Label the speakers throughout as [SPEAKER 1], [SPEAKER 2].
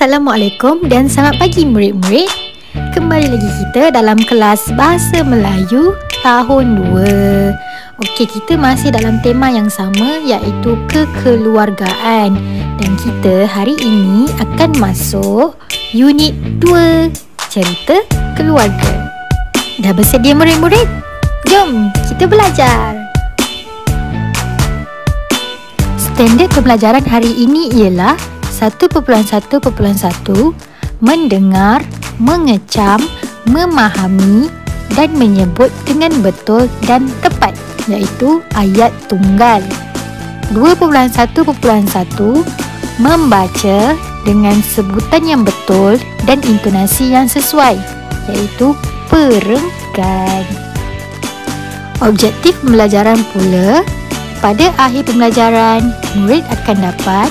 [SPEAKER 1] Assalamualaikum dan selamat pagi murid-murid. Kembali lagi kita dalam kelas Bahasa Melayu tahun 2. Okey, kita masih dalam tema yang sama iaitu kekeluargaan. Dan kita hari ini akan masuk unit 2, cerita keluarga. Dah bersedia murid-murid? Jom kita belajar. Standard pembelajaran hari ini ialah 1.1.1 mendengar, mengecam, memahami dan menyebut dengan betul dan tepat, iaitu ayat tunggal. 2.1.1 membaca dengan sebutan yang betul dan intonasi yang sesuai, iaitu perenggan. Objektif pembelajaran pula, pada akhir pembelajaran, murid akan dapat: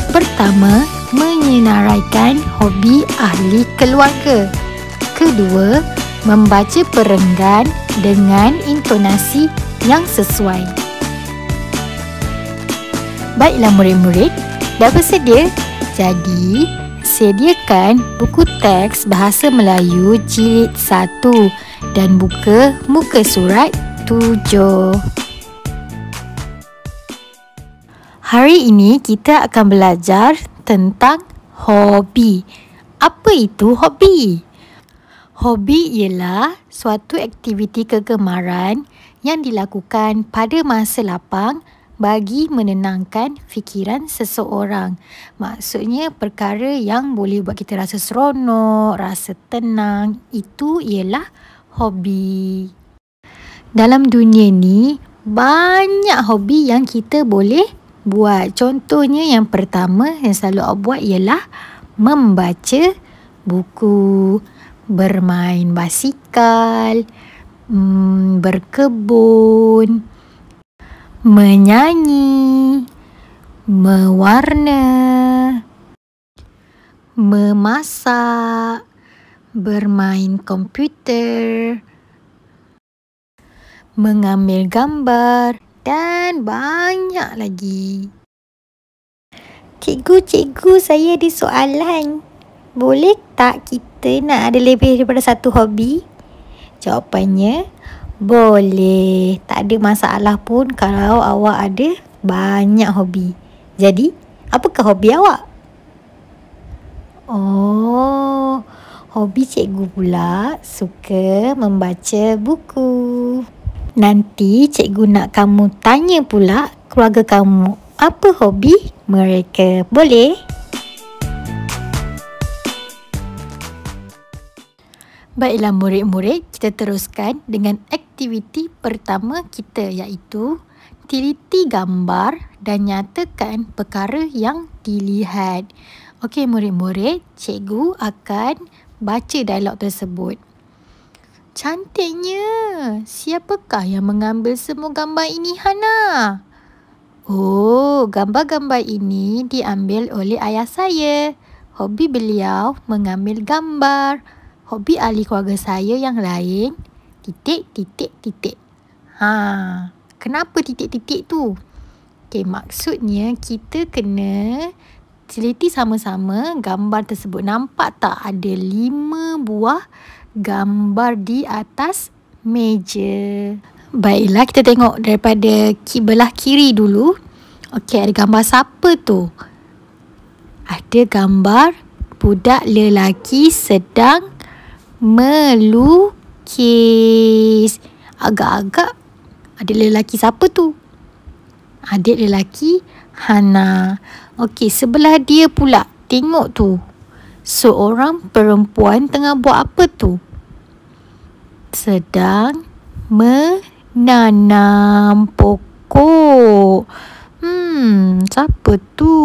[SPEAKER 1] pertama, menyenaraikan hobi ahli keluarga. Kedua, membaca perenggan dengan intonasi yang sesuai. Baiklah murid-murid, dah bersedia? Jadi, sediakan buku teks Bahasa Melayu jilid 1 dan buka muka surat 7. Hari ini kita akan belajar tentang hobi. Apa itu hobi? Hobi ialah suatu aktiviti kegemaran yang dilakukan pada masa lapang bagi menenangkan fikiran seseorang. Maksudnya perkara yang boleh buat kita rasa seronok, rasa tenang. Itu ialah hobi. Dalam dunia ni, banyak hobi yang kita boleh buat. Contohnya yang pertama yang selalu awak buat ialah membaca buku, bermain basikal, berkebun, menyanyi, mewarna, memasak, bermain komputer, mengambil gambar dan banyak lagi. Cikgu, saya ada soalan. Boleh tak kita nak ada lebih daripada satu hobi? Jawapannya, boleh. Tak ada masalah pun kalau awak ada banyak hobi. Jadi, apakah hobi awak? Oh, hobi cikgu pula suka membaca buku. Nanti cikgu nak kamu tanya pula keluarga kamu, apa hobi mereka. Boleh? Baiklah murid-murid, kita teruskan dengan aktiviti pertama kita, iaitu teliti gambar dan nyatakan perkara yang dilihat. Okey murid-murid, cikgu akan baca dialog tersebut. Cantiknya. Siapakah yang mengambil semua gambar ini, Hana? Oh, gambar-gambar ini diambil oleh ayah saya. Hobi beliau mengambil gambar. Hobi ahli keluarga saya yang lain, titik. Kenapa titik-titik tu? Okay, maksudnya kita kena teliti sama-sama gambar tersebut. Nampak tak ada 5 buah gambar di atas meja. Baiklah, kita tengok daripada belah kiri dulu. Okey, ada gambar siapa tu? Ada gambar budak lelaki sedang melukis. Agak-agak ada lelaki siapa tu? Adik lelaki Hana. Okey, sebelah dia pula, tengok tu. Seorang perempuan tengah buat apa tu? Sedang menanam pokok. Siapa tu?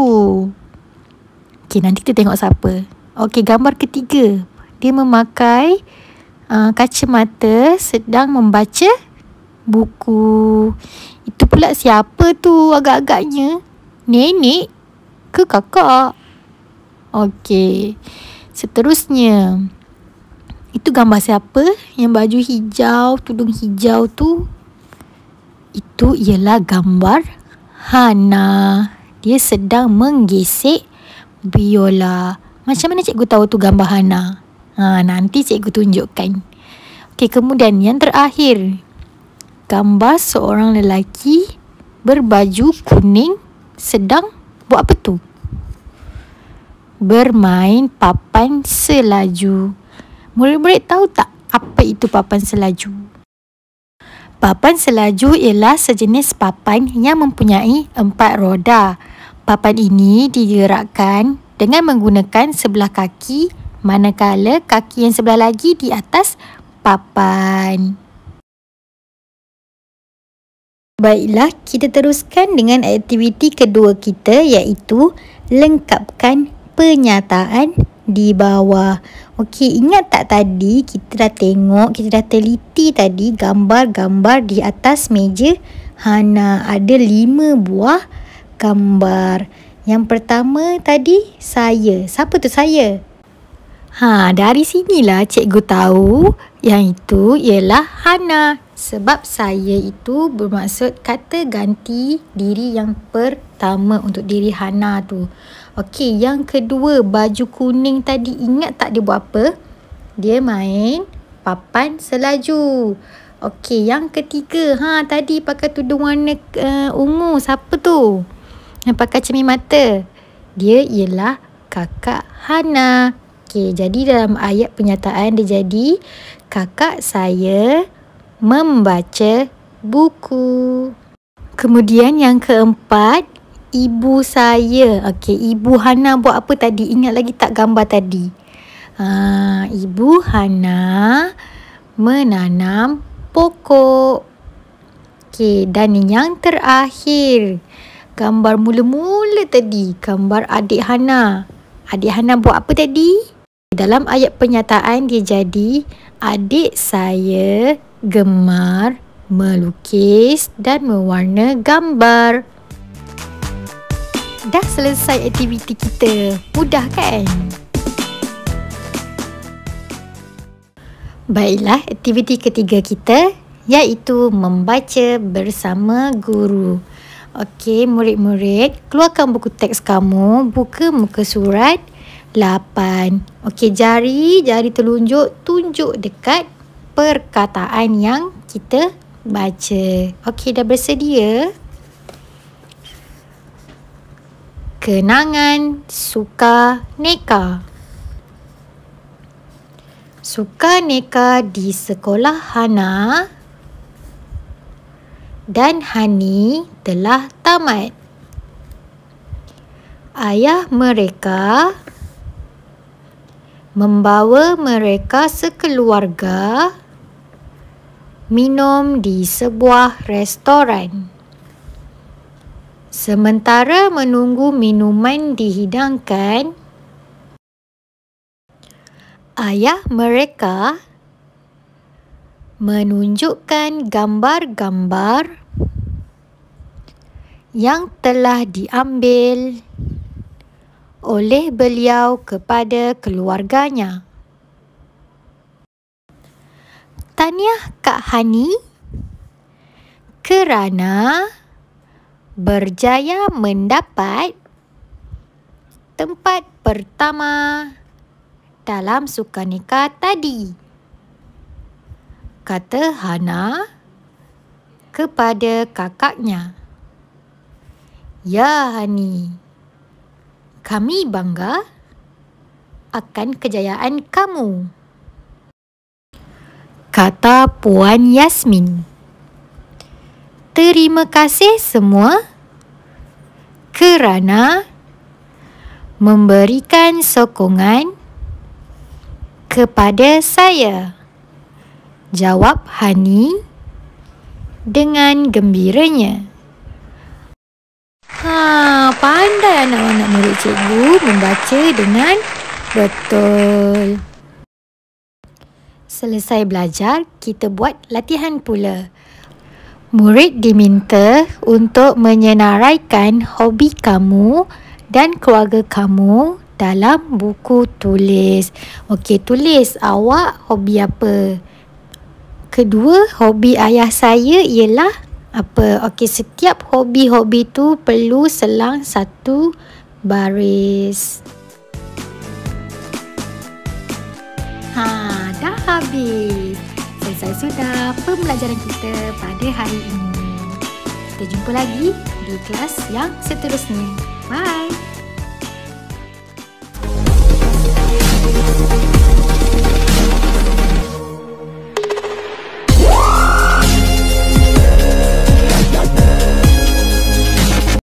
[SPEAKER 1] Okey, nanti kita tengok siapa. Okey, gambar ketiga. Dia memakai kacamata sedang membaca buku. Itu pula siapa tu agak-agaknya? Nenek ke kakak? Okey, seterusnya. Itu gambar siapa yang baju hijau, tudung hijau tu? Itu ialah gambar Hana. Dia sedang menggesek biola. Macam mana cikgu tahu tu gambar Hana? Nanti cikgu tunjukkan. Okey, kemudian yang terakhir. Gambar seorang lelaki berbaju kuning sedang buat apa tu? Bermain papan selaju. Murid-murid tahu tak apa itu papan selaju? Papan selaju ialah sejenis papan yang mempunyai 4 roda. Papan ini digerakkan dengan menggunakan sebelah kaki, manakala kaki yang sebelah lagi di atas papan. Baiklah, kita teruskan dengan aktiviti kedua kita, iaitu lengkapkan penyataan di bawah. Okey, ingat tak tadi kita dah tengok, kita dah teliti tadi gambar-gambar di atas meja Hana. Ada 5 buah gambar. Yang pertama tadi saya. Siapa tu saya? Dari sinilah cikgu tahu yang itu ialah Hana. Sebab saya itu bermaksud kata ganti diri yang pertama untuk diri Hana tu. Okey, yang kedua, baju kuning tadi, ingat tak dia buat apa? Dia main papan selaju. Okey, yang ketiga, tadi pakai tudung warna ungu. Siapa tu? Yang pakai cermin mata. Dia ialah kakak Hana. Okey, jadi dalam ayat penyataan dia jadi, kakak saya membaca buku. Kemudian yang keempat, ibu saya. Okey, ibu Hana buat apa tadi? Ingat lagi tak gambar tadi? Ibu Hana menanam pokok. Okey, dan yang terakhir, gambar mula-mula tadi, gambar adik Hana. Adik Hana buat apa tadi? Dalam ayat penyataan dia jadi, adik saya gemar melukis dan mewarna gambar. Dah selesai aktiviti kita. Mudah kan? Baiklah, aktiviti ketiga kita iaitu membaca bersama guru. Okey, murid-murid, keluarkan buku teks kamu, buka muka surat 8. Okey, jari telunjuk tunjuk dekat perkataan yang kita baca. Okey, dah bersedia? Kenangan suka neka. Suka neka di sekolah Hana dan Hani telah tamat. Ayah mereka membawa mereka sekeluarga minum di sebuah restoran. Sementara menunggu minuman dihidangkan, ayah mereka menunjukkan gambar-gambar yang telah diambil oleh beliau kepada keluarganya. Tahniah Kak Hani kerana berjaya mendapat tempat pertama dalam sukaneka tadi, kata Hana kepada kakaknya. Ya Hani, kami bangga akan kejayaan kamu, kata Puan Yasmin. Terima kasih semua kerana memberikan sokongan kepada saya, jawab Hani dengan gembiranya. Pandai anak-anak murid cikgu membaca dengan betul. Selesai belajar, kita buat latihan pula. Murid diminta untuk menyenaraikan hobi kamu dan keluarga kamu dalam buku tulis. Okey, tulis awak hobi apa? Kedua, hobi ayah saya ialah apa? Okey, setiap hobi-hobi tu perlu selang satu baris. Dah habis. Selesai sudah pembelajaran kita pada hari ini. Kita jumpa lagi di kelas yang seterusnya. Bye.